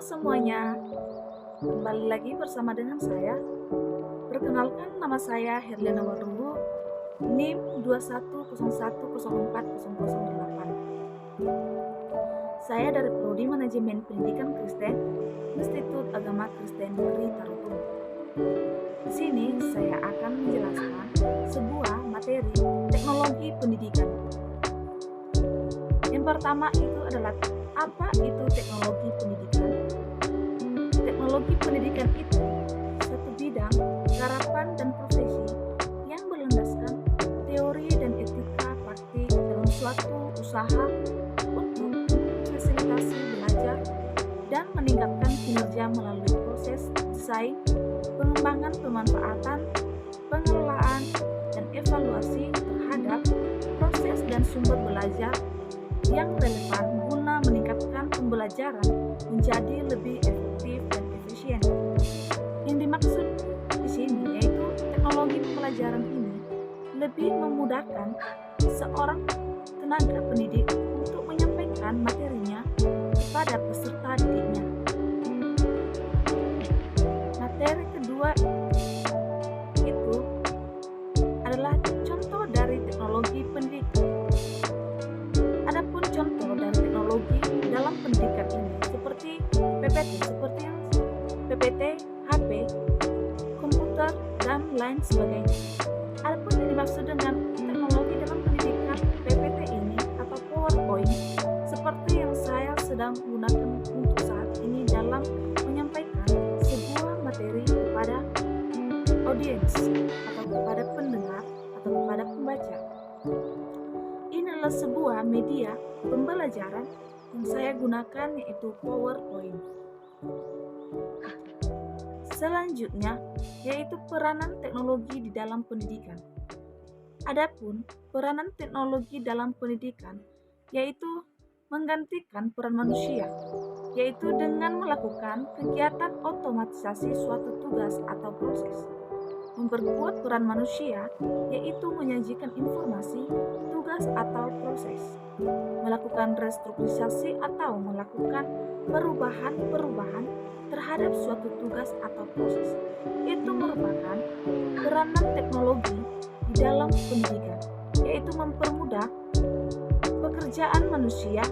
semuanya, kembali lagi bersama dengan saya. Perkenalkan, nama saya Herliana Waruhu, NIM 2101040008. Saya dari Prodi Manajemen Pendidikan Kristen, Institut Agama Kristen Negeri Tarutung. Di sini saya akan menjelaskan sebuah materi teknologi pendidikan. Yang pertama itu adalah apa itu teknologi pendidikan? Teknologi pendidikan itu satu bidang garapan dan profesi yang berlandaskan teori dan etika praktik dalam suatu usaha untuk memfasilitasi belajar dan meningkatkan kinerja melalui proses desain, pengembangan pemanfaatan, pengelolaan, dan evaluasi terhadap proses dan sumber belajar yang relevan guna meningkatkan pembelajaran menjadi lebih efektif dan efisien. Yang dimaksud di sini yaitu teknologi pembelajaran ini lebih memudahkan seorang tenaga pendidik untuk menyampaikan materinya kepada peserta didiknya. Materi kedua itu adalah contoh dari teknologi pendidikan. Adapun contoh dari teknologi dalam pendidikan ini seperti PPT, HP, komputer, dan lain sebagainya. Adapun yang dimaksud dengan teknologi dalam pendidikan PPT ini atau PowerPoint seperti yang saya sedang gunakan untuk saat ini dalam menyampaikan sebuah materi kepada audiens atau kepada pendengar atau kepada pembaca. Ini adalah sebuah media pembelajaran yang saya gunakan yaitu PowerPoint. Selanjutnya yaitu peranan teknologi di dalam pendidikan. Adapun peranan teknologi dalam pendidikan yaitu menggantikan peran manusia, yaitu dengan melakukan kegiatan otomatisasi suatu tugas atau proses. Memperkuat peran manusia yaitu menyajikan informasi, tugas atau proses, melakukan restrukturisasi atau melakukan perubahan terhadap suatu tugas atau proses. Itu merupakan peranan teknologi di dalam pendidikan, yaitu mempermudah pekerjaan manusia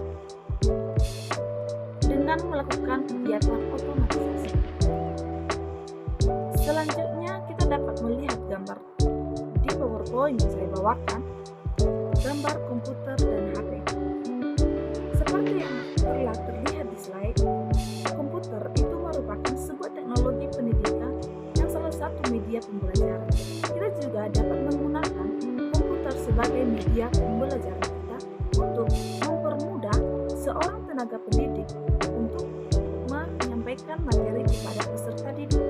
dengan melakukan kegiatan otomatisasi. Selanjutnya kita dapat melihat gambar di PowerPoint yang saya bawakan, gambar komputer dan HP. Seperti yang telah terlihat di slide, komputer itu merupakan sebuah teknologi pendidikan yang salah satu media pembelajaran. Kita juga dapat menggunakan komputer sebagai media pembelajaran kita untuk mempermudah seorang tenaga pendidik untuk menyampaikan materi kepada peserta didik.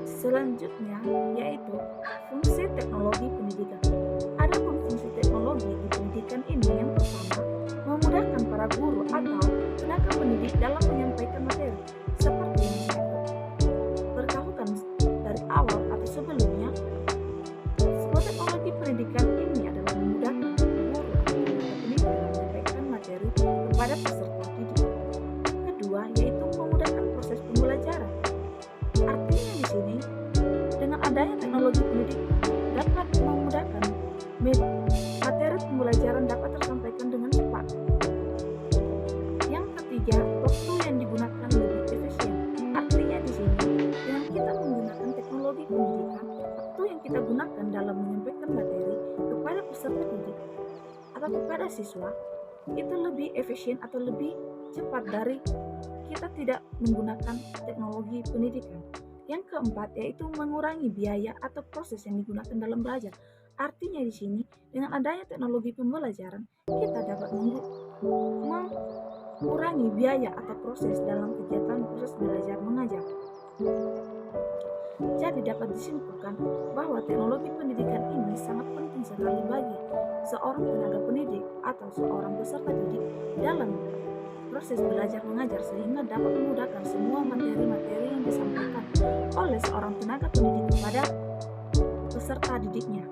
Selanjutnya yaitu fungsi teknologi pendidikan. Adapun fungsi teknologi di pendidikan ini yang pertama, memudahkan para guru atau tenaga pendidik dalam menyampaikan materi. Seperti yang saya beritahukan dari awal atau sebelumnya, sebuah teknologi pendidikan ini adalah memudahkan guru atau tenaga pendidik dalam menyampaikan materi kepada peserta didik. Kedua yaitu memudahkan proses pembelajaran. Artinya di sini dengan adanya teknologi pendidikan dapat memudahkan materi pembelajaran dapat tersampaikan dengan cepat. Yang ketiga, waktu yang digunakan lebih efisien. Artinya di sini dengan kita menggunakan teknologi pendidikan, waktu yang kita gunakan dalam menyampaikan materi kepada peserta didik atau kepada siswa itu lebih efisien atau lebih cepat dari kita tidak menggunakan teknologi pendidikan. Yang keempat yaitu mengurangi biaya atau proses yang digunakan dalam belajar. Artinya di sini dengan adanya teknologi pembelajaran kita dapat mengurangi biaya atau proses dalam kegiatan proses belajar mengajar. Jadi dapat disimpulkan bahwa teknologi pendidikan ini sangat penting sekali bagi seorang tenaga pendidik atau seorang peserta didik dalam proses belajar mengajar sehingga dapat memudahkan semua materi-materi yang disampaikan oleh seorang tenaga pendidik kepada peserta didiknya.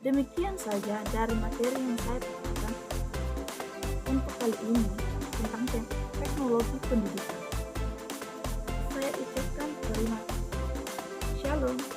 Demikian saja dari materi yang saya bawakan. kali ini tentang teknologi pendidikan. Saya ucapkan terima kasih. Shalom.